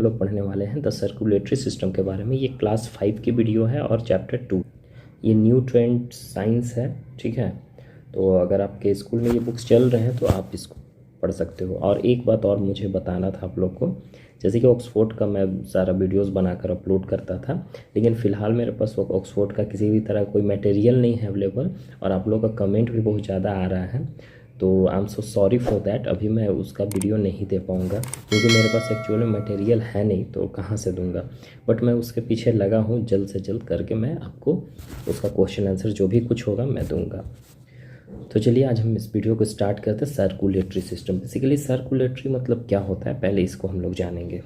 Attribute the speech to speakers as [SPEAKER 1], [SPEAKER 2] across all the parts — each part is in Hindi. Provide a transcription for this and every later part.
[SPEAKER 1] लोग पढ़ने वाले हैं द सर्कुलेटरी सिस्टम के बारे में। ये क्लास 5 की वीडियो है और चैप्टर 2, ये न्यू ट्रेंड साइंस है, ठीक है। तो अगर आपके स्कूल में ये बुक्स चल रहे हैं तो आप इसको पढ़ सकते हो। और एक बात और मुझे बताना था आप लोग को, जैसे कि ऑक्सफोर्ड का मैं सारा वीडियोस बनाकर अपलोड करता था, लेकिन फ़िलहाल मेरे पास ऑक्सफोर्ड का किसी भी तरह कोई मटेरियल नहीं है अवेलेबल, और आप लोग का कमेंट भी बहुत ज़्यादा आ रहा है, तो I am so sorry for that. अभी मैं उसका वीडियो नहीं दे पाऊँगा क्योंकि मेरे पास एक्चुअली मटेरियल है नहीं, तो कहाँ से दूँगा। बट मैं उसके पीछे लगा हूँ, जल्द से जल्द करके मैं आपको उसका क्वेश्चन आंसर जो भी कुछ होगा मैं दूँगा। तो चलिए आज हम इस वीडियो को स्टार्ट करते हैं। सर्कुलेटरी सिस्टम, बेसिकली सर्कुलेटरी मतलब क्या होता है, पहले इसको हम लोग जानेंगे,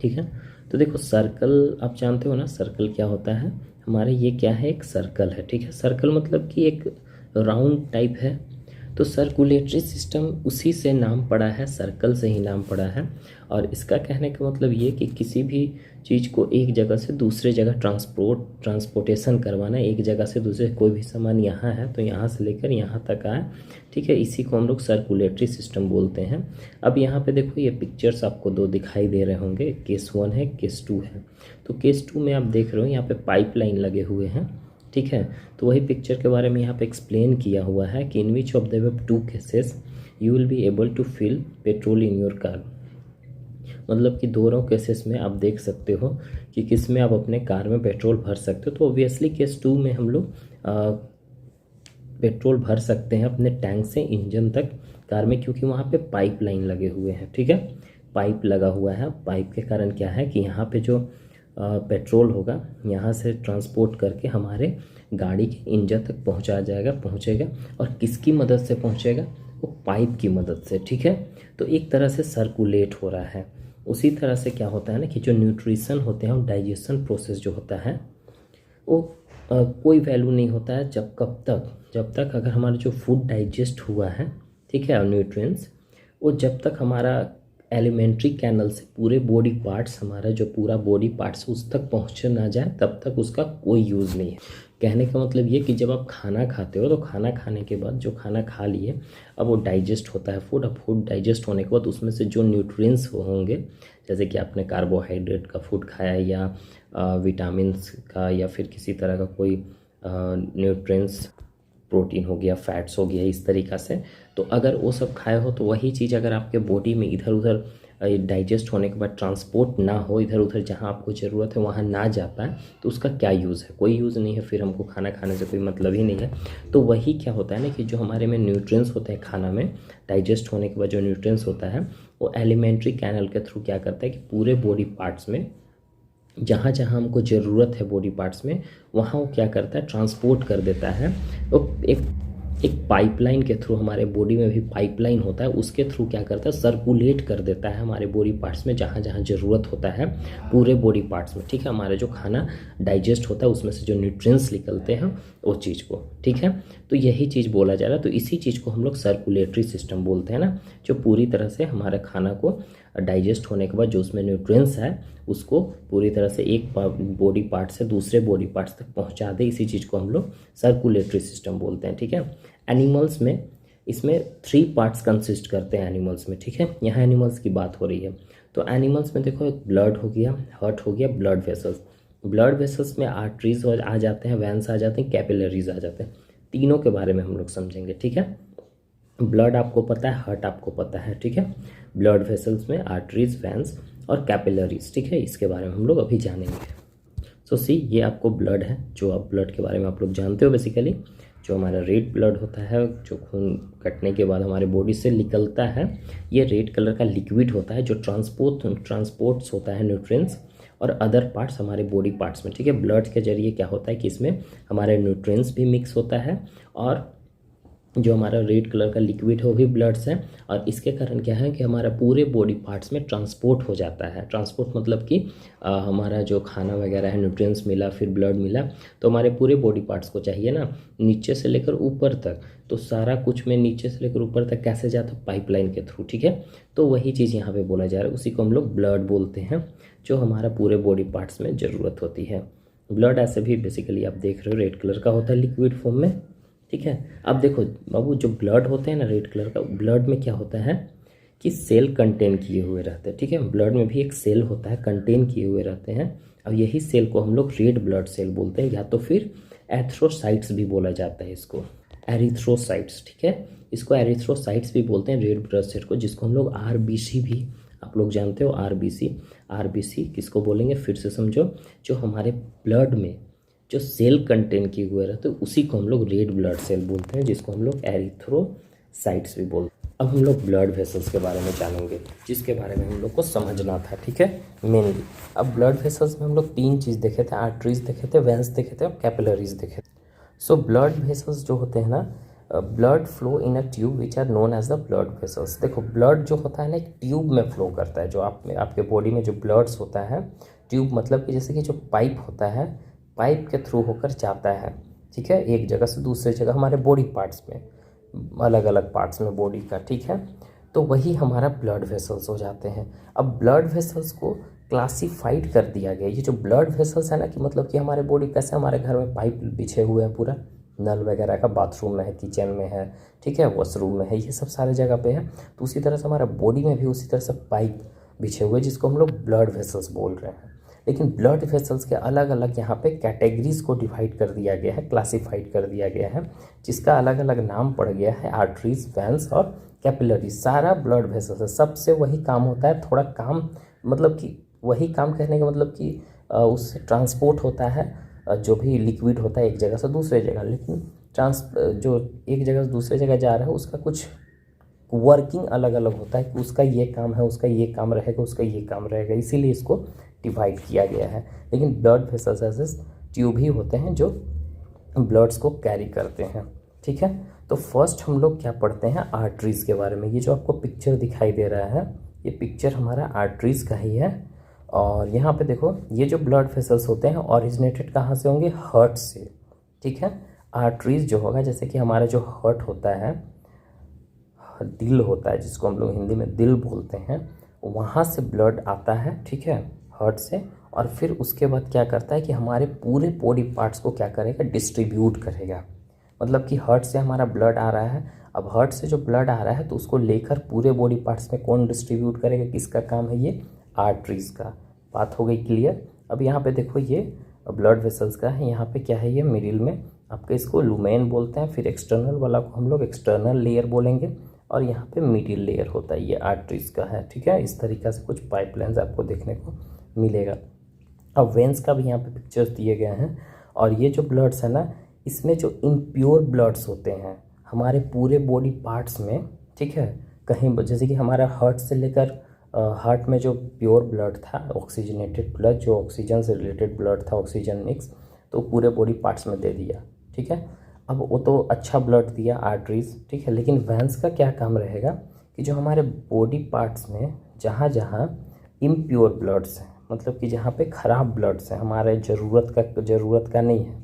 [SPEAKER 1] ठीक है। तो देखो, सर्कल आप जानते हो ना, सर्कल क्या होता है हमारे, ये क्या है, एक सर्कल है, ठीक है। सर्कल मतलब कि एक राउंड टाइप है, तो सर्कुलेटरी सिस्टम उसी से नाम पड़ा है, सर्कल से ही नाम पड़ा है। और इसका कहने का मतलब ये कि किसी भी चीज़ को एक जगह से दूसरे जगह ट्रांसपोर्टेशन करवाना, एक जगह से दूसरे, कोई भी सामान यहाँ है तो यहाँ से लेकर यहाँ तक आए, ठीक है, इसी को हम लोग सर्कुलेटरी सिस्टम बोलते हैं। अब यहाँ पे देखो, ये पिक्चर्स आपको दो दिखाई दे रहे होंगे, केस 1 है, केस 2 है। तो केस 2 में आप देख रहे हो यहाँ पे पाइपलाइन लगे हुए हैं, ठीक है। तो वही पिक्चर के बारे में यहाँ पे एक्सप्लेन किया हुआ है कि in which of the above 2 cases you will be able to fill petrol in your car. मतलब कि दोनों केसेस में आप देख सकते हो कि किस में आप अपने कार में पेट्रोल भर सकते हो। तो ऑब्वियसली केस 2 में हम लोग पेट्रोल भर सकते हैं अपने टैंक से इंजन तक कार में, क्योंकि वहाँ पे पाइप लाइन लगे हुए हैं, ठीक है। पाइप लगा हुआ है, पाइप के कारण क्या है कि यहाँ पे जो पेट्रोल होगा यहाँ से ट्रांसपोर्ट करके हमारे गाड़ी के इंजन तक पहुँचेगा। और किसकी मदद से पहुँचेगा, वो पाइप की मदद से, ठीक है। तो एक तरह से सर्कुलेट हो रहा है। उसी तरह से क्या होता है ना कि जो न्यूट्रिशन होते हैं और डाइजेशन प्रोसेस जो होता है वो कोई वैल्यू नहीं होता है जब तक अगर हमारा जो फूड डाइजेस्ट हुआ है, ठीक है, और न्यूट्रिएंट्स, वो जब तक हमारा एलिमेंट्री कैनल से पूरे बॉडी पार्ट्स, हमारा जो पूरा बॉडी पार्ट्स उस तक पहुँच ना जाए, तब तक उसका कोई यूज़ नहीं है। कहने का मतलब ये कि जब आप खाना खाते हो तो खाना खाने के बाद जो खाना खा लिए, अब वो डाइजेस्ट होता है फूड। अब फूड डाइजेस्ट होने के बाद उसमें से जो न्यूट्रिएंट्स होंगे, जैसे कि आपने कार्बोहाइड्रेट का फूड खाया या विटामिन्स का या फिर किसी तरह का कोई न्यूट्रिएंट्स, प्रोटीन हो गया, फैट्स हो गया, इस तरीक़ा से, तो अगर वो सब खाए हो तो वही चीज़ अगर आपके बॉडी में इधर उधर डाइजेस्ट होने के बाद ट्रांसपोर्ट ना हो, इधर उधर जहाँ आपको ज़रूरत है वहाँ ना जा पाए, तो उसका क्या यूज़ है, कोई यूज़ नहीं है। फिर हमको खाना खाने से कोई मतलब ही नहीं है। तो वही क्या होता है ना कि जो हमारे में न्यूट्रिएंट्स होते हैं खाना में, डाइजेस्ट होने के बाद जो न्यूट्रिएंट्स होता है वो एलिमेंट्री कैनल के थ्रू क्या करता है कि पूरे बॉडी पार्ट्स में जहाँ जहाँ हमको ज़रूरत है बॉडी पार्ट्स में, वहाँ वो क्या करता है, ट्रांसपोर्ट कर देता है। वो एक पाइपलाइन के थ्रू, हमारे बॉडी में भी पाइपलाइन होता है, उसके थ्रू क्या करता है, सर्कुलेट कर देता है हमारे बॉडी पार्ट्स में जहाँ जहाँ ज़रूरत होता है, पूरे बॉडी पार्ट्स में, ठीक है। हमारा जो खाना डाइजेस्ट होता है उसमें से जो न्यूट्रिएंट्स निकलते हैं वो चीज़ को, ठीक है। तो यही चीज़ बोला जा रहा है। तो इसी चीज़ को हम लोग सर्कुलेटरी सिस्टम बोलते हैं ना, जो पूरी तरह से हमारे खाना को डाइजेस्ट होने के बाद जो उसमें न्यूट्रिएंट्स है उसको पूरी तरह से एक बॉडी पार्ट से दूसरे बॉडी पार्ट्स तक पहुंचा दे, इसी चीज़ को हम लोग सर्कुलेटरी सिस्टम बोलते हैं, ठीक है। एनिमल्स में इसमें 3 पार्ट्स कंसिस्ट करते हैं एनिमल्स में, ठीक है। यहाँ एनिमल्स की बात हो रही है। तो एनिमल्स में देखो, एक ब्लड हो गया, हार्ट हो गया, ब्लड वेसल्स। ब्लड वेसल्स में आर्टरीज आ जाते हैं, वैन्स आ जाते हैं, कैपिलरीज आ जाते हैं। तीनों के बारे में हम लोग समझेंगे, ठीक है। ब्लड आपको पता है, हार्ट आपको पता है, ठीक है। ब्लड वेसल्स में आर्टरीज, वैन्स और कैपिलरीज, ठीक है, इसके बारे में हम लोग अभी जानेंगे। सो सी, ये आपको ब्लड है, जो आप ब्लड के बारे में आप लोग जानते हो बेसिकली, जो हमारा रेड ब्लड होता है, जो खून कटने के बाद हमारे बॉडी से निकलता है, ये रेड कलर का लिक्विड होता है जो ट्रांसपोर्ट्स होता है न्यूट्रिएंट्स और अदर पार्ट्स हमारे बॉडी पार्ट्स में, ठीक है। ब्लड के जरिए क्या होता है कि इसमें हमारे न्यूट्रिएंट्स भी मिक्स होता है और जो हमारा रेड कलर का लिक्विड है वो भी ब्लड से, और इसके कारण क्या है कि हमारा पूरे बॉडी पार्ट्स में ट्रांसपोर्ट हो जाता है। ट्रांसपोर्ट मतलब कि हमारा जो खाना वगैरह है, न्यूट्रिएंट्स मिला, फिर ब्लड मिला, तो हमारे पूरे बॉडी पार्ट्स को चाहिए ना, नीचे से लेकर ऊपर तक, तो सारा कुछ में नीचे से लेकर ऊपर तक कैसे जाता है, पाइपलाइन के थ्रू, ठीक है। तो वही चीज़ यहाँ पे बोला जा रहा है, उसी को हम लोग ब्लड बोलते हैं, जो हमारा पूरे बॉडी पार्ट्स में ज़रूरत होती है। ब्लड ऐसे भी बेसिकली आप देख रहे हो रेड कलर का होता है लिक्विड फॉर्म में, ठीक है। अब देखो बाबू, जो ब्लड होते हैं ना रेड कलर का, ब्लड में क्या होता है कि सेल कंटेन किए हुए रहते हैं, ठीक है। ब्लड में भी एक सेल होता है, कंटेन किए हुए रहते हैं। अब यही सेल को हम लोग रेड ब्लड सेल बोलते हैं, या तो फिर एथ्रोसाइट्स भी बोला जाता है इसको, एरिथ्रोसाइट्स, ठीक है। इसको एरिथ्रोसाइट्स भी बोलते हैं रेड ब्लड सेल को, जिसको हम लोग आरबीसी भी, आप लोग जानते हो आरबीसी। आरबीसी किसको बोलेंगे, फिर से समझो, जो हमारे ब्लड में जो सेल कंटेन किए हुए रहते हैं उसी को हम लोग रेड ब्लड सेल बोलते हैं, जिसको हम लोग एरिथ्रोसाइट्स भी बोलते हैं। अब हम लोग ब्लड वेसल्स के बारे में जानेंगे, जिसके बारे में हम लोग को समझना था, ठीक है, मेनली। अब ब्लड वेसल्स में हम लोग 3 चीज़ देखे थे, आर्टरीज देखे थे, वेंस देखे थे और कैपिलरीज देखे थे। सो ब्लड वेसल्स जो होते हैं ना, blood flow in a tube which are known as the blood vessels. देखो ब्लड जो होता है ना एक ट्यूब में फ्लो करता है, जो आप में आपके बॉडी में जो ब्लड्स होता है, ट्यूब मतलब कि जैसे कि जो पाइप होता है, पाइप के थ्रू होकर जाता है, ठीक है, एक जगह से दूसरे जगह हमारे बॉडी पार्ट्स में, अलग अलग पार्ट्स में बॉडी का, ठीक है। तो वही हमारा ब्लड वेसल्स हो जाते हैं। अब ब्लड वेसल्स को क्लासिफाइड कर दिया गया। ये जो ब्लड वेसल्स है ना, कि मतलब कि हमारे बॉडी कैसे, हमारे घर में पाइप बिछे हुए हैं, पूरा नल वगैरह का, बाथरूम में है, किचन में है, ठीक है, वॉशरूम में है, ये सब सारे जगह पे है। तो उसी तरह से हमारा बॉडी में भी उसी तरह से पाइप बिछे हुए, जिसको हम लोग ब्लड वेसल्स बोल रहे हैं। लेकिन ब्लड वेसल्स के अलग अलग यहाँ पे कैटेगरीज को डिवाइड कर दिया गया है, क्लासिफाइड कर दिया गया है, जिसका अलग अलग नाम पड़ गया है, आर्टरीज, वेंस और कैपिलरीज। सारा ब्लड वेसल्स है, सबसे वही काम होता है, थोड़ा काम मतलब कि वही काम कहने का मतलब कि उससे ट्रांसपोर्ट होता है, जो भी लिक्विड होता है एक जगह से दूसरे जगह, लेकिन जो एक जगह से दूसरे जगह जा रहा है उसका कुछ वर्किंग अलग अलग होता है, कि उसका ये काम है, उसका ये काम रहेगा, उसका ये काम रहेगा, इसीलिए इसको डिवाइड किया गया है। लेकिन ब्लड वेसल्स ऐसे ट्यूब ही होते हैं जो ब्लड्स को कैरी करते हैं, ठीक है। तो फर्स्ट हम लोग क्या पढ़ते हैं, आर्टरीज़ के बारे में। ये जो आपको पिक्चर दिखाई दे रहा है, ये पिक्चर हमारा आर्टरीज़ का ही है। और यहाँ पे देखो, ये जो ब्लड वेसल्स होते हैं ओरिजिनेटेड कहाँ से होंगे, हार्ट से, ठीक है। आर्टरीज़ जो होगा, जैसे कि हमारा जो हार्ट होता है, दिल होता है, जिसको हम लोग हिंदी में दिल बोलते हैं, वहाँ से ब्लड आता है, ठीक है, हार्ट से। और फिर उसके बाद क्या करता है कि हमारे पूरे बॉडी पार्ट्स को क्या करेगा, डिस्ट्रीब्यूट करेगा। मतलब कि हार्ट से हमारा ब्लड आ रहा है, अब हार्ट से जो ब्लड आ रहा है तो उसको लेकर पूरे बॉडी पार्ट्स में कौन डिस्ट्रीब्यूट करेगा, किसका काम है, ये आर्टरीज़ का। बात हो गई क्लियर। अब यहाँ पे देखो, ये ब्लड वेसल्स का है, यहाँ पे क्या है, ये मिडिल में आपके इसको लुमेन बोलते हैं, फिर एक्सटर्नल वाला को हम लोग एक्सटर्नल लेयर बोलेंगे, और यहाँ पे मिडिल लेयर होता है, ये आर्टरीज़ का है, ठीक है। इस तरीक़ा से कुछ पाइपलाइंस आपको देखने को मिलेगा। अब वेंस का भी यहाँ पे पिक्चर्स दिए गए हैं। और ये जो ब्लड्स है ना, इसमें जो इम्प्योर ब्लड्स होते हैं हमारे पूरे बॉडी पार्ट्स में, ठीक है, कहीं जैसे कि हमारा हार्ट से लेकर हार्ट में जो प्योर ब्लड था, ऑक्सीजनेटेड ब्लड, जो ऑक्सीजन से रिलेटेड ब्लड था, ऑक्सीजन मिक्स, तो पूरे बॉडी पार्ट्स में दे दिया, ठीक है। अब वो तो अच्छा ब्लड दिया आर्टरीज, ठीक है। लेकिन वेंस का क्या काम रहेगा कि जो हमारे बॉडी पार्ट्स में जहाँ जहाँ इम्प्योर ब्लड्स हैं, मतलब कि जहाँ पे ख़राब ब्लड्स हैं, हमारे ज़रूरत का नहीं है,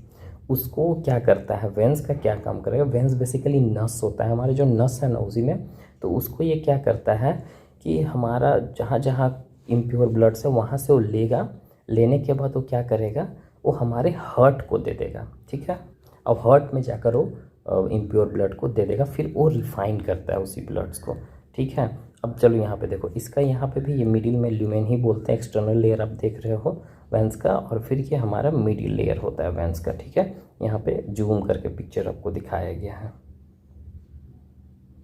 [SPEAKER 1] उसको क्या करता है, वेंस का क्या काम करेगा। वेंस बेसिकली नस होता है, हमारे जो नस है ना उसी में, तो उसको ये क्या करता है कि हमारा जहाँ जहाँ इम्प्योर ब्लड्स है वहाँ से वो लेगा, लेने के बाद वो क्या करेगा, वो हमारे हार्ट को दे देगा, ठीक है। अब हार्ट में जाकर वो इम्प्योर ब्लड को दे देगा, फिर वो रिफाइन करता है उसी ब्लड्स को, ठीक है। अब चलो यहाँ पे देखो, इसका यहाँ पे भी ये मिडिल में ल्यूमेन ही बोलते हैं, एक्सटर्नल लेयर आप देख रहे हो वेंस का, और फिर ये हमारा मिडिल लेयर होता है वेंस का, ठीक है। यहाँ पे जूम करके पिक्चर आपको दिखाया गया है,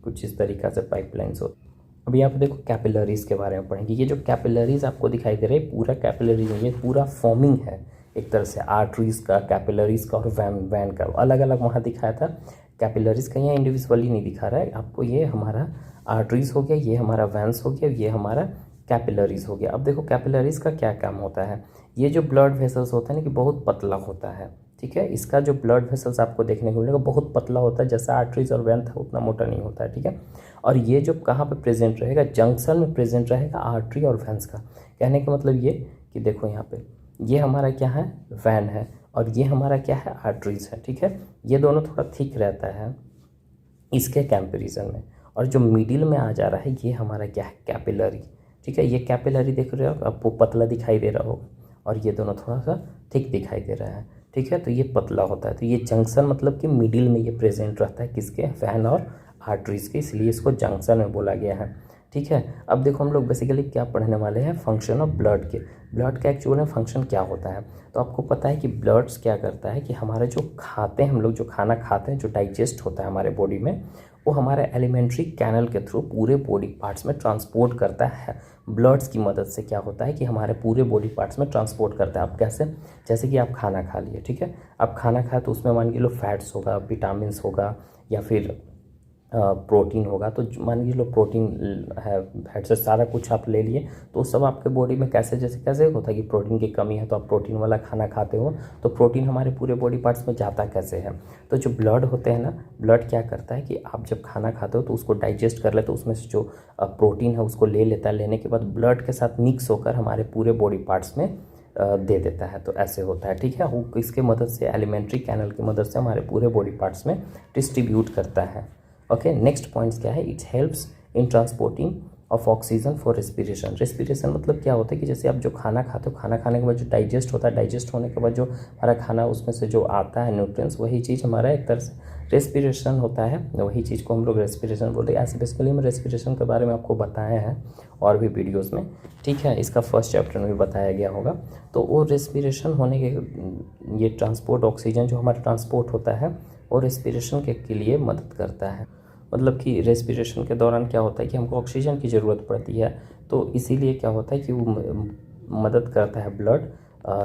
[SPEAKER 1] कुछ इस तरीक़ा से पाइपलाइंस होती है। अब यहाँ पे देखो कैपिलरीज़ के बारे में पढ़ेंगे। ये जो कैपिलरीज़ आपको दिखाई दे रहे हैं, पूरा कैपिलरीज, ये पूरा फॉर्मिंग है एक तरह से आर्टरीज़ का, कैपिलरीज़ का और वैन का, अलग अलग वहाँ दिखाया था। कैपिलरीज़ का यहाँ इंडिविजुअली नहीं दिखा रहा है आपको, ये हमारा आर्टरीज़ हो गया, ये हमारा वैंस हो गया, ये हमारा कैपिलरीज़ हो गया। अब देखो कैपिलरीज़ का क्या काम होता है। ये जो ब्लड वेसल्स होता है ना, कि बहुत पतला होता है, ठीक है। इसका जो ब्लड वेसल्स आपको देखने को मिलेगा बहुत पतला होता है, जैसा आर्टरीज़ और वैन था उतना मोटा नहीं होता है, ठीक है। और ये जो कहाँ पे प्रेजेंट रहेगा, जंक्शन में प्रेजेंट रहेगा आर्टरी और वैंस का। कहने का मतलब ये कि देखो यहाँ पे ये हमारा क्या है, वैन है, और ये हमारा क्या है, आर्टरीज़ है, ठीक है। ये दोनों थोड़ा थिक रहता है इसके कंपैरिजन में, और जो मिडिल में आ जा रहा है ये हमारा क्या है, कैपिलरी, ठीक है। ये कैपिलरी देख रहे हो आपको पतला दिखाई दे रहा होगा, और ये दोनों थोड़ा सा थिक दिखाई दे रहा है, ठीक है। तो ये पतला होता है, तो ये जंक्शन मतलब कि मिडिल में ये प्रेजेंट रहता है, किसके, वैन और आर्टरीज़ के, इसलिए इसको जंक्शन में बोला गया है, ठीक है। अब देखो हम लोग बेसिकली क्या पढ़ने वाले हैं, फंक्शन ऑफ ब्लड के। ब्लड का एक्चुअल में फंक्शन क्या होता है, तो आपको पता है कि ब्लड्स क्या करता है कि हमारे जो खाते हैं, हम लोग जो खाना खाते हैं, जो डाइजेस्ट होता है हमारे बॉडी में, वो हमारे एलिमेंट्री कैनल के थ्रू पूरे बॉडी पार्ट्स में ट्रांसपोर्ट करता है। ब्लड्स की मदद से क्या होता है कि हमारे पूरे बॉडी पार्ट्स में ट्रांसपोर्ट करता है। आप कैसे, जैसे कि आप खाना खा लिए, ठीक है, आप खाना खाए तो उसमें मान के लो फैट्स होगा, विटामिन होगा, या फिर प्रोटीन होगा। तो मान लो प्रोटीन है, फैट से सारा कुछ आप ले लिए, तो उस सब आपके बॉडी में कैसे, जैसे कैसे होता है कि प्रोटीन की कमी है तो आप प्रोटीन वाला खाना खाते हो, तो प्रोटीन हमारे पूरे बॉडी पार्ट्स में जाता कैसे है। तो जो ब्लड होते हैं ना, ब्लड क्या करता है कि आप जब खाना खाते हो तो उसको डाइजेस्ट कर लेते हो, उसमें से जो प्रोटीन है उसको ले लेता है, लेने के बाद ब्लड के साथ मिक्स होकर हमारे पूरे बॉडी पार्ट्स में दे देता है। तो ऐसे होता है, ठीक है। वो इसके मदद से, एलिमेंट्री कैनल की मदद से हमारे पूरे बॉडी पार्ट्स में डिस्ट्रीब्यूट करता है। ओके, नेक्स्ट पॉइंट्स क्या है, it helps in transporting of oxygen for respiration. Respiration मतलब क्या होता है कि जैसे आप जो खाना खाते हो, खाना खाने के बाद जो डाइजेस्ट होता है, डाइजेस्ट होने के बाद जो हमारा खाना उसमें से जो आता है न्यूट्रिएंट्स, वही चीज़ हमारा एक तरह से रेस्पिरेशन होता है, वही चीज़ को हम लोग रेस्पिरेशन बोलते हैं। ऐसे बेसिकली हम रेस्पिरेशन के बारे में आपको बताया है और भी वीडियोज़ में, ठीक है, इसका फर्स्ट चैप्टर में भी बताया गया होगा। तो वो रेस्पिरेशन होने के, ये ट्रांसपोर्ट ऑक्सीजन जो हमारा ट्रांसपोर्ट होता है वो रेस्पिरेशन के लिए मदद करता है। मतलब कि रेस्पिरेशन के दौरान क्या होता है कि हमको ऑक्सीजन की ज़रूरत पड़ती है, तो इसीलिए क्या होता है कि वो मदद करता है ब्लड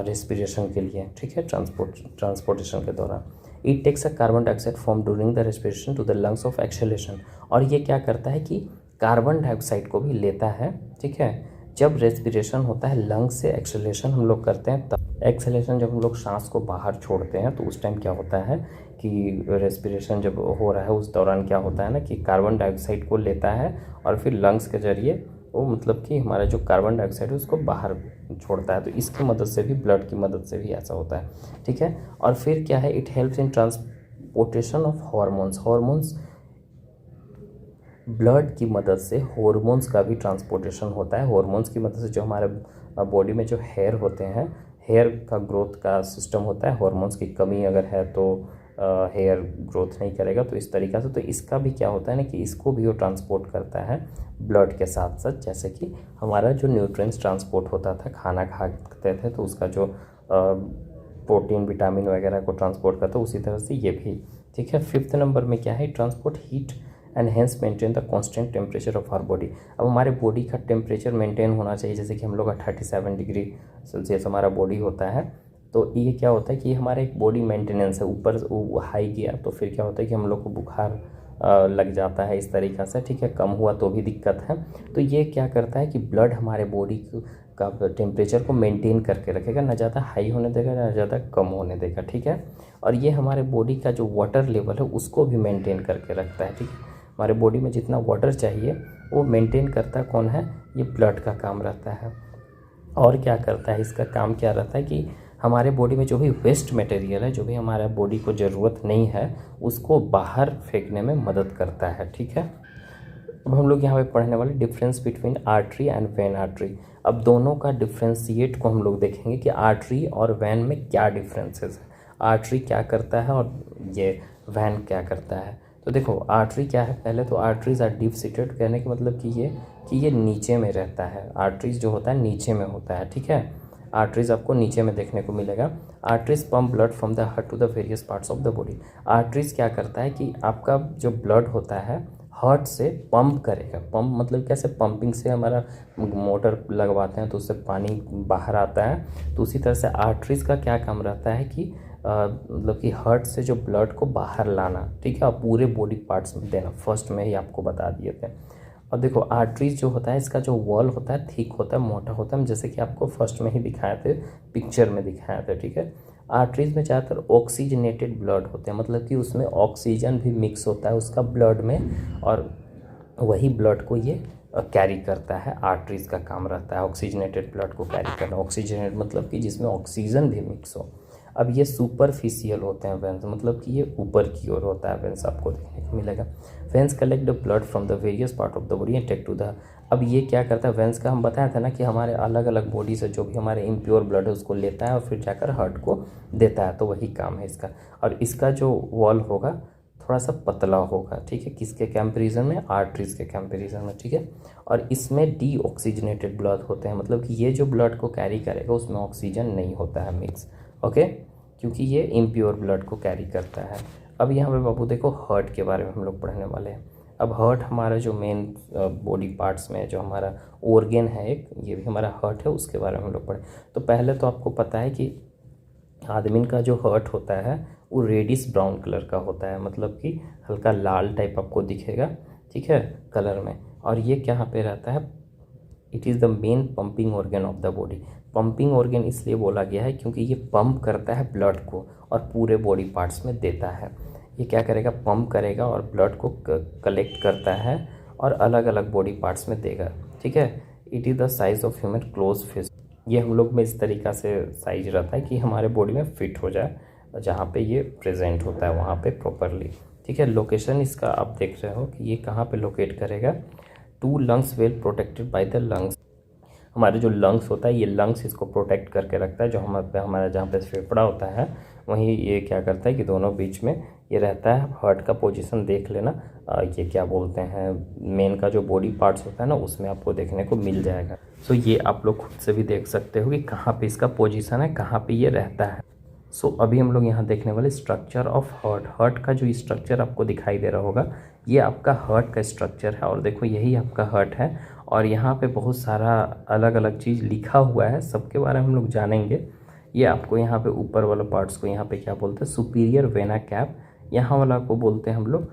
[SPEAKER 1] रेस्पिरेशन के लिए, ठीक है, ट्रांसपोर्टेशन के दौरान। It takes a carbon dioxide form during the respiration to the lungs of exhalation. और ये क्या करता है कि कार्बन डाइऑक्साइड को भी लेता है, ठीक है। जब रेस्पिरेशन होता है लंग्स से, एक्सहेलेशन हम लोग करते हैं, तब एक्सहेलेशन जब हम लोग सांस को बाहर छोड़ते हैं तो उस टाइम क्या होता है कि रेस्पिरेशन जब हो रहा है उस दौरान क्या होता है ना कि कार्बन डाइऑक्साइड को लेता है और फिर लंग्स के जरिए वो मतलब कि हमारा जो कार्बन डाइऑक्साइड है उसको बाहर छोड़ता है। तो इसकी मदद से भी, ब्लड की मदद से भी ऐसा होता है, ठीक है। और फिर क्या है, it helps in transportation of hormones. Hormones, blood की मदद से हॉर्मोन्स का भी ट्रांसपोर्टेशन होता है। हॉर्मोन्स की मदद से जो हमारे बॉडी में जो हेयर होते हैं, हेयर का ग्रोथ का सिस्टम होता है, हॉर्मोन्स की कमी अगर है तो हेयर ग्रोथ नहीं करेगा, तो इस तरीक़ा से। तो इसका भी क्या होता है ना कि इसको भी वो ट्रांसपोर्ट करता है ब्लड के साथ साथ। जैसे कि हमारा जो न्यूट्रिएंट्स ट्रांसपोर्ट होता था, खाना खाते थे तो उसका जो प्रोटीन, विटामिन वगैरह को ट्रांसपोर्ट करता है, उसी तरह से ये भी, ठीक है। फिफ्थ नंबर में क्या है, transport heat and hence maintain the constant temperature of our body. अब हमारे बॉडी का टेम्परेचर मेंटेन होना चाहिए, जैसे कि हम लोग का 37 डिग्री सेल्सियस हमारा बॉडी होता है। तो ये क्या होता है कि हमारा एक बॉडी मेंटेनेंस है, ऊपर हाई गया तो फिर क्या होता है कि हम लोग को बुखार लग जाता है इस तरीक़ा से, ठीक है, कम हुआ तो भी दिक्कत है। तो ये क्या करता है कि ब्लड हमारे बॉडी का टेम्परेचर को मेंटेन करके रखेगा, ना ज़्यादा हाई होने देगा ना ज़्यादा कम होने देगा, ठीक है। और ये हमारे बॉडी का जो वाटर लेवल है उसको भी मेंटेन करके रखता है, ठीक है। हमारे बॉडी में जितना वाटर चाहिए वो मेंटेन करता कौन है, ये ब्लड का काम रहता है। और क्या करता है, इसका काम क्या रहता है कि हमारे बॉडी में जो भी वेस्ट मटेरियल है, जो भी हमारा बॉडी को ज़रूरत नहीं है, उसको बाहर फेंकने में मदद करता है, ठीक है। अब हम लोग यहाँ पे पढ़ने वाले difference between artery and when artery. अब दोनों का डिफ्रेंशिएट को हम लोग देखेंगे कि आर्टरी और वैन में क्या डिफरेंसेस है, आर्टरी क्या करता है और ये वैन क्या करता है। तो देखो आर्टरी क्या है, पहले तो आर्टरीज आर डीप सीटेड, कहने का मतलब कि ये नीचे में रहता है। आर्टरीज जो होता है नीचे में होता है, ठीक है। आर्टरीज आपको नीचे में देखने को मिलेगा। Arteries pump blood from the heart to the various parts of the body. Arteries क्या करता है कि आपका जो ब्लड होता है हार्ट से पंप करेगा। पंप मतलब कैसे, पंपिंग से हमारा मोटर लगवाते हैं तो उससे पानी बाहर आता है, तो उसी तरह से आर्टरीज का क्या काम रहता है कि मतलब कि हार्ट से जो ब्लड को बाहर लाना, ठीक है, पूरे बॉडी पार्ट्स में देना। फर्स्ट में ही आपको बता दिए थे। और देखो आर्टरीज जो होता है, इसका जो वॉल होता है थिक होता है, मोटा होता है, जैसे कि आपको फर्स्ट में ही दिखाए थे, पिक्चर में दिखाए थे, ठीक है। आर्टरीज में ज़्यादातर ऑक्सीजनेटेड ब्लड होते हैं, मतलब कि उसमें ऑक्सीजन भी मिक्स होता है उसका ब्लड में, और वही ब्लड को ये कैरी करता है। आर्टरीज का काम रहता है ऑक्सीजनेटेड ब्लड को कैरी करना। ऑक्सीजनेट मतलब कि जिसमें ऑक्सीजन भी मिक्स हो। अब ये सुपरफिशियल होते हैं वेंस, मतलब कि ये ऊपर की ओर होता है वेंस, आपको देखने को मिलेगा। Veins collect the blood from the various part of the body and take to the. अब ये क्या करता है, वेंस का हम बताया था ना कि हमारे अलग अलग बॉडी से जो भी हमारे इम्प्योर ब्लड है उसको लेता है और फिर जाकर हार्ट को देता है, तो वही काम है इसका। और इसका जो वॉल होगा थोड़ा सा पतला होगा, ठीक है, किसके कंपैरिजन में, आर्टरीज के कंपैरिजन में, ठीक है। और इसमें डीऑक्सीजनेटेड ब्लड होते हैं, मतलब कि ये जो ब्लड को कैरी करेगा उसमें ऑक्सीजन नहीं होता है मिक्स, ओके, क्योंकि ये इम्प्योर ब्लड को कैरी करता है। अब यहाँ पे बाबू देखो हार्ट के बारे में हम लोग पढ़ने वाले हैं। अब हार्ट हमारा जो मेन बॉडी पार्ट्स में जो हमारा ऑर्गेन है एक, ये भी हमारा हार्ट है, उसके बारे में हम लोग पढ़े। तो पहले तो आपको पता है कि आदमी का जो हार्ट होता है वो रेडिश ब्राउन कलर का होता है, मतलब कि हल्का लाल टाइप आपको दिखेगा, ठीक है, कलर में। और ये कहाँ पे रहता है, it is the main pumping organ of the body. Pumping organ इसलिए बोला गया है क्योंकि ये पंप करता है ब्लड को और पूरे बॉडी पार्ट्स में देता है। ये क्या करेगा, पंप करेगा और ब्लड को कलेक्ट करता है और अलग अलग बॉडी पार्ट्स में देगा, ठीक है। It is the size of human close fist. ये हम लोग में इस तरीक़ा से साइज रहता है कि हमारे बॉडी में फिट हो जाए, जहाँ पे ये प्रेजेंट होता है वहाँ पे प्रॉपरली, ठीक है। लोकेशन इसका आप देख रहे हो कि ये कहाँ पे लोकेट करेगा। 2 lungs well protected by the lungs. हमारे जो लंग्स होता है, ये लंग्स इसको प्रोटेक्ट करके रखता है। जो हमारा जहाँ पे फेफड़ा होता है वहीं ये क्या करता है कि दोनों बीच में ये रहता है। हार्ट का पोजीशन देख लेना, ये क्या बोलते हैं, मेन का जो बॉडी पार्ट्स होता है ना उसमें आपको देखने को मिल जाएगा। सो ये आप लोग खुद से भी देख सकते हो कि कहाँ पे इसका पोजीशन है, कहाँ पे ये रहता है। सो अभी हम लोग यहाँ देखने वाले स्ट्रक्चर ऑफ हार्ट। हार्ट का जो स्ट्रक्चर आपको दिखाई दे रहा होगा, ये आपका हार्ट का स्ट्रक्चर है। और देखो यही आपका हार्ट है और यहाँ पे बहुत सारा अलग अलग चीज़ लिखा हुआ है, सबके बारे में हम लोग जानेंगे। ये आपको यहाँ पे ऊपर वाला पार्ट्स को यहाँ पे क्या बोलते हैं, सुपीरियर वेना कैप, यहाँ वाला को बोलते हैं हम लोग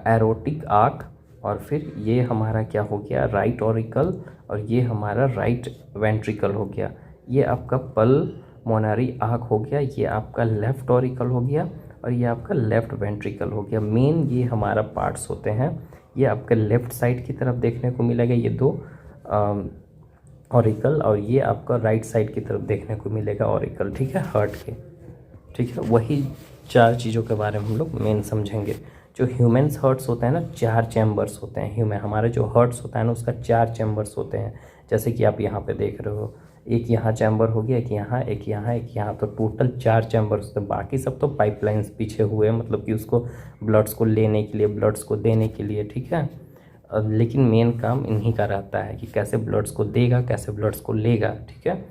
[SPEAKER 1] एरोटिक आर्क। और फिर ये हमारा क्या हो गया, राइट ऑरिकल, और ये हमारा राइट वेंट्रिकल हो गया। ये आपका पल्मोनरी आर्क हो गया, ये आपका लेफ्ट ऑरिकल हो गया और ये आपका लेफ्ट वेंट्रिकल हो गया। मेन ये हमारा पार्ट्स होते हैं, ये आपके लेफ्ट साइड की तरफ देखने को मिलेगा, ये 2 ऑरिकल, और ये आपका राइट साइड की तरफ देखने को मिलेगा ऑरिकल, ठीक है, हार्ट के, ठीक है। वही 4 चीज़ों के बारे में हम लोग मेन समझेंगे। जो ह्यूमन्स हार्ट्स होता है ना, 4 चैम्बर्स होते हैं। हमारा जो हार्ट्स होता है ना उसका 4 चैम्बर्स होते हैं, जैसे कि आप यहाँ पे देख रहे हो, एक यहाँ चैम्बर हो गया, एक यहाँ, एक यहाँ, एक यहाँ, तो टोटल 4 चैम्बर्स होते हैं। बाकी सब तो पाइपलाइंस पीछे हुए, मतलब कि उसको ब्लड्स को लेने के लिए, ब्लड्स को देने के लिए, ठीक है। लेकिन मेन काम इन्हीं का रहता है कि कैसे ब्लड्स को देगा, कैसे ब्लड्स को लेगा, ठीक है।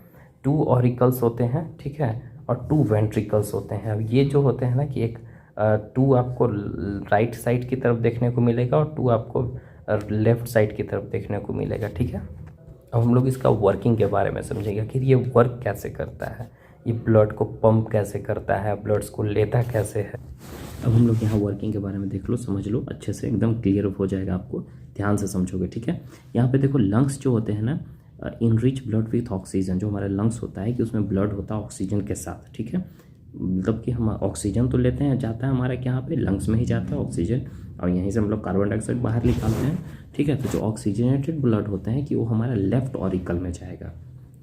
[SPEAKER 1] 2 ऑरिकल्स होते हैं, ठीक है, और 2 वेंट्रिकल्स होते हैं। अब ये जो होते हैं ना कि एक 2 आपको राइट साइड की तरफ देखने को मिलेगा और 2 आपको लेफ्ट साइड की तरफ देखने को मिलेगा, ठीक है। अब हम लोग इसका वर्किंग के बारे में समझेंगे कि ये वर्क कैसे करता है, ये ब्लड को पंप कैसे करता है, ब्लड्स को लेता कैसे है। अब हम लोग यहाँ वर्किंग के बारे में देख लो, समझ लो अच्छे से, एकदम क्लियर हो जाएगा, आपको ध्यान से समझोगे, ठीक है। यहाँ पे देखो लंग्स जो होते हैं ना, इनरिच ब्लड विथ ऑक्सीजन। जो हमारा लंग्स होता है कि उसमें ब्लड होता है ऑक्सीजन के साथ, ठीक है। मतलब कि हम ऑक्सीजन तो लेते हैं, जाता है हमारा यहाँ पे लंग्स में ही जाता है ऑक्सीजन, और यहीं से हम लोग कार्बन डाइऑक्साइड बाहर निकालते हैं, ठीक है। तो जो ऑक्सीजनेटेड ब्लड होते हैं कि वो हमारा लेफ्ट ऑरिकल में जाएगा,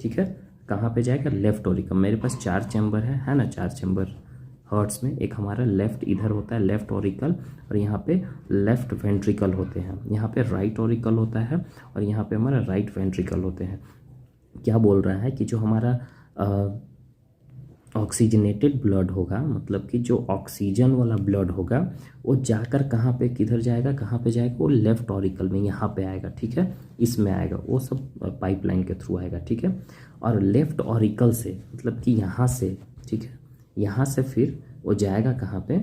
[SPEAKER 1] ठीक है। कहाँ पे जाएगा, लेफ्ट ऑरिकल। मेरे पास 4 चैम्बर है ना, 4 चैम्बर हार्ट्स में। एक हमारा लेफ्ट इधर होता है, लेफ्ट ऑरिकल, और यहाँ पे लेफ्ट वेंट्रिकल होते हैं। यहाँ पे राइट ऑरिकल होता है और यहाँ पे हमारा राइट वेंट्रिकल होते हैं। क्या बोल रहा है कि जो हमारा ऑक्सीजनेटेड ब्लड होगा, मतलब कि जो ऑक्सीजन वाला ब्लड होगा वो जाकर कहाँ पे, किधर जाएगा, कहाँ पे जाएगा, वो लेफ्ट ऑरिकल में यहाँ पे आएगा, ठीक है, इसमें आएगा, वो सब पाइपलाइन के थ्रू आएगा, ठीक है। और लेफ्ट ऑरिकल से, मतलब कि यहाँ से, ठीक है, यहाँ से फिर वो जाएगा कहाँ पे,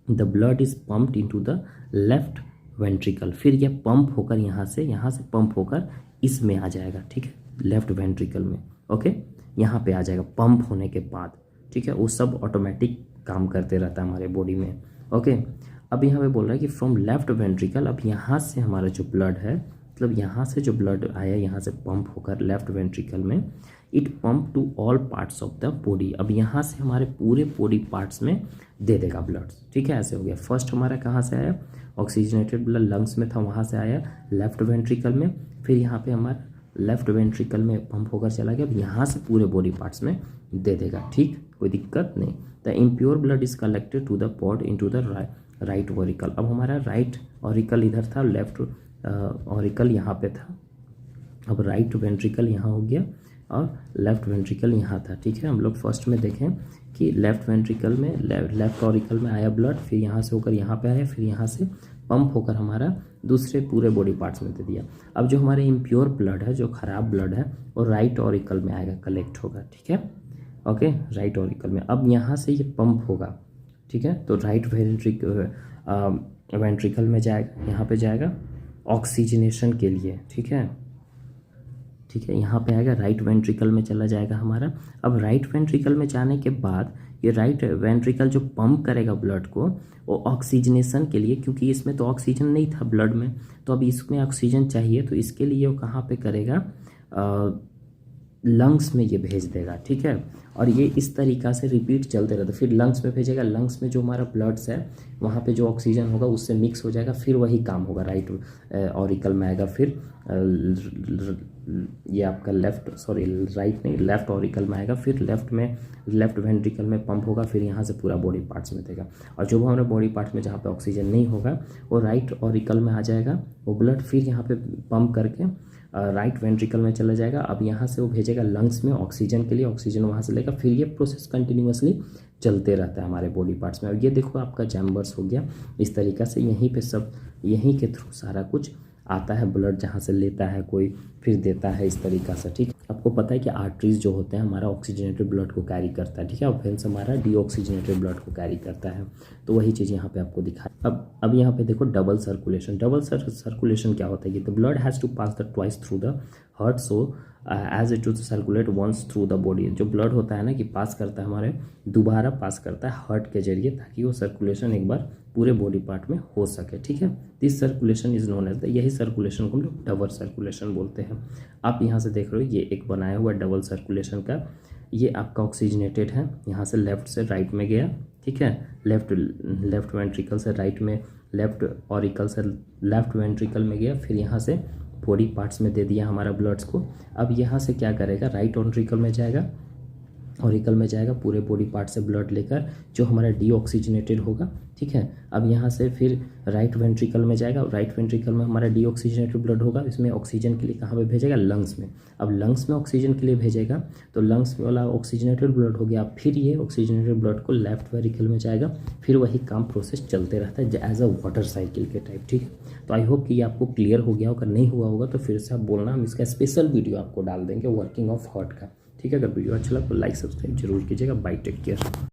[SPEAKER 1] the blood is pumped into the left ventricle. फिर ये पंप होकर यहाँ से पंप होकर इसमें आ जाएगा, ठीक है, लेफ्ट वेंट्रिकल में, ओके, यहाँ पे आ जाएगा पंप होने के बाद, ठीक है। वो सब ऑटोमेटिक काम करते रहता है हमारे बॉडी में, ओके। अब यहाँ पे बोल रहा है कि फ्रॉम लेफ्ट वेंट्रिकल, अब यहाँ से हमारा जो ब्लड है, मतलब यहाँ से जो ब्लड आया, यहाँ से पंप होकर लेफ्ट वेंट्रिकल में, it pump to all parts of the body. अब यहाँ से हमारे पूरे बॉडी पार्ट्स में दे देगा ब्लड, ठीक है। ऐसे हो गया। फर्स्ट हमारा कहाँ से आया, ऑक्सीजनेटेड ब्लड लंग्स में था, वहाँ से आया लेफ्ट वेंट्रिकल में, फिर यहाँ पे हमारा लेफ्ट वेंट्रिकल में पंप होकर चला गया। अब यहाँ से पूरे बॉडी पार्ट्स में दे देगा, ठीक, कोई दिक्कत नहीं। The impure blood is collected to the pot into the right auricle. अब हमारा राइट ऑरिकल इधर था, लेफ्ट ऑरिकल यहाँ पे था, अब राइट वेंट्रिकल यहाँ हो गया, और लेफ्ट वेंट्रिकल यहाँ था, ठीक है। हम लोग फर्स्ट में देखें कि लेफ्ट वेंट्रिकल में लेफ्ट ऑरिकल में आया ब्लड, फिर यहाँ से होकर यहाँ पे आया, फिर यहाँ से पंप होकर हमारा दूसरे पूरे बॉडी पार्ट्स में दे दिया। अब जो हमारे इम्प्योर ब्लड है, जो खराब ब्लड है, वो राइट ऑरिकल में आएगा, कलेक्ट होगा, ठीक है। ओके, राइट ऑरिकल में। अब यहाँ से ये पंप होगा, ठीक है। तो राइट वेंट्रिकल में जाएगा, यहाँ पे जाएगा ऑक्सीजनेशन के लिए, ठीक है, ठीक है। यहाँ पे आएगा, राइट वेंट्रिकल में चला जाएगा हमारा। अब राइट वेंट्रिकल में जाने के बाद ये राइट वेंट्रिकल जो पंप करेगा ब्लड को, वो ऑक्सीजनेशन के लिए, क्योंकि इसमें तो ऑक्सीजन नहीं था ब्लड में, तो अब इसमें ऑक्सीजन चाहिए, तो इसके लिए वो कहाँ पे करेगा, लंग्स में ये भेज देगा, ठीक है। और ये इस तरीक़ा से रिपीट चलते रहता है। फिर लंग्स में भेजेगा, लंग्स में जो हमारा ब्लड्स है वहाँ पे जो ऑक्सीजन होगा उससे मिक्स हो जाएगा, फिर वही काम होगा, राइट ऑरिकल में आएगा, फिर ये आपका राइट नहीं, लेफ्ट ऑरिकल में आएगा, फिर लेफ्ट वेंट्रिकल में पंप होगा, फिर यहाँ से पूरा बॉडी पार्ट्स में देगा। और जो हमारे बॉडी पार्ट्स में जहाँ पे ऑक्सीजन नहीं होगा वो राइट ऑरिकल में आ जाएगा, वो ब्लड फिर यहाँ पे पंप करके राइट वेंट्रिकल में चला जाएगा। अब यहाँ से वो भेजेगा लंग्स में ऑक्सीजन के लिए, ऑक्सीजन वहाँ से लेगा, फिर ये प्रोसेस कंटिन्यूअसली चलते रहता है हमारे बॉडी पार्ट्स में। और ये देखो आपका चैम्बर्स हो गया इस तरीक़ा से, यहीं पे सब, यहीं के थ्रू सारा कुछ आता है, ब्लड जहाँ से लेता है कोई, फिर देता है, इस तरीक़ा से, ठीक। आपको पता है कि आर्टरीज जो होते हैं हमारा ऑक्सीजनेटेड ब्लड को कैरी करता है, ठीक है, और वेन्स हमारा डीऑक्सीजनेटेड ब्लड को कैरी करता है। तो वही चीज़ यहाँ पे आपको दिखा। अब यहाँ पे देखो डबल सर्कुलेशन। डबल सर्कुलेशन क्या होता है, ये the blood has to pass the twice through the heart, so as it to circulate once through the body. जो ब्लड होता है ना कि पास करता है हमारे, दोबारा पास करता है हार्ट के जरिए, ताकि वो सर्कुलेशन एक बार पूरे बॉडी पार्ट में हो सके, ठीक है। This circulation is known as, यही सर्कुलेशन को हम लोग डबल सर्कुलेशन बोलते हैं। आप यहाँ से देख रहे हो ये एक बनाया हुआ डबल सर्कुलेशन का, ये आपका ऑक्सीजनेटेड है, यहाँ से लेफ्ट से राइट में गया, ठीक है, लेफ्ट वेंट्रिकल से राइट में, लेफ्ट ऑरिकल से लेफ्ट वेंट्रिकल में गया, फिर यहाँ से बॉडी पार्ट्स में दे दिया हमारा ब्लड्स को। अब यहाँ से क्या करेगा, राइट ऑरिकल में जाएगा, ऑरिकल में जाएगा, पूरे बॉडी पार्ट से ब्लड लेकर, जो हमारा डीऑक्सीजनेटेड होगा, ठीक है। अब यहाँ से फिर राइट वेंट्रिकल में जाएगा, राइट वेंट्रिकल में हमारा डीऑक्सीजनेटेड ब्लड होगा, इसमें ऑक्सीजन के लिए कहाँ पे भेजेगा, लंग्स में। अब लंग्स में ऑक्सीजन के लिए भेजेगा, तो लंग्स वाला ऑक्सीजनेटेड ब्लड हो गया, फिर ये ऑक्सीजनेटेड ब्लड को लेफ्ट वेंट्रिकल में जाएगा, फिर वही काम प्रोसेस चलते रहता है एज अ वाटर साइकिल के टाइप, ठीक है। तो आई होप कि ये आपको क्लियर हो गया होगा, नहीं हुआ होगा तो फिर से आप बोलना, हम इसका स्पेशल वीडियो आपको डाल देंगे वर्किंग ऑफ हार्ट का, ठीक है। अगर वीडियो अच्छा लगा तो लाइक सब्सक्राइब जरूर कीजिएगा। Bye, take care.